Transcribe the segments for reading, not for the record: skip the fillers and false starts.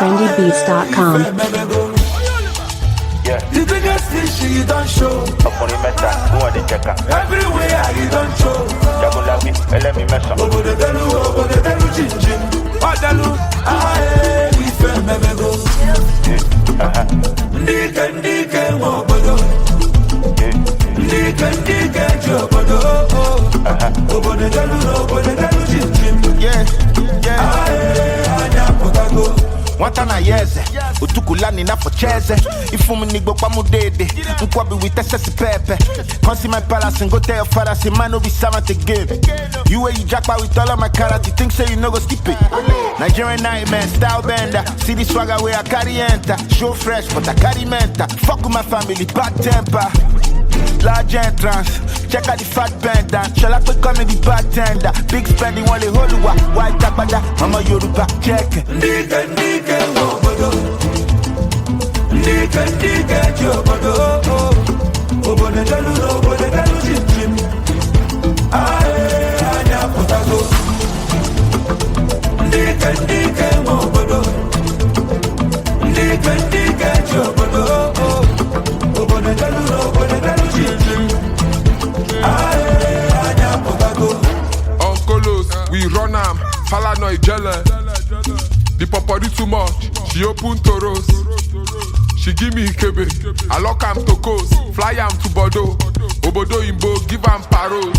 trendybeats.com. Yeah. The biggest fish you don't show. Ọkùnrin mẹ́ta, who are the checker? Everywhere you don't show. Jagunlabi, ẹlẹ́mi mẹ́sàn. Obodooma, chinchin. Ọ̀dàlú, ife mẹ́mẹ́go. Ndíkẹ́ mọ̀ obodo. Ndíkẹ́ jẹ́ obodo. Obodooma, chinchin. Yeah. Anya potago. Wanta na yeze utukulani na focheze ifumu nigbo pamudede nkwabi with SS pepe come see my palace and go tell your father say man no be servant again. You where you jackpot with all of my karate think say you no go skip it. Nigerian nightmare style bender see the swagger where I carry enter show fresh but I carry mental fuck with my family bad temper large entrance check out the fat bender shall I quick come in the bartender big spending one the whole white tapada mama yoruba check Ndíkẹ́ obodo. Ndíkẹ́ jẹ́ obodo. Obodooma, chinchin. Anya potago. Ndíkẹ́ obodo. Ndíkẹ́ jẹ́ obodo. Obodooma, chinchin. Anya potago. Uncle, we run am, paranoid jealous. The popori too much, she open toros. She give me kebe, I lock am to coast, fly am to Bordeaux. Obodo imbo, give am paros.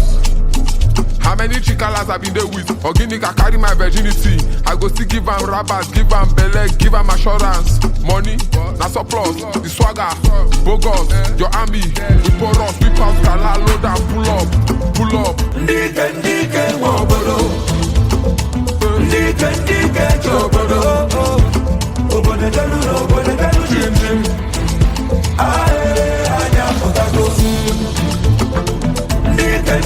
How many chikalas I been there with? Organic, I carry my virginity. I go still give am rabbit, give am belle, give am assurance. Money, na surplus, the swagger, bogus, your army. We pour us, we pass, gala, load and pull up. Ndíkẹ́ obodo. Ndíkẹ́ jẹ́ obodo. Obodooma, chinchin. Anya potago. Ndíkẹ́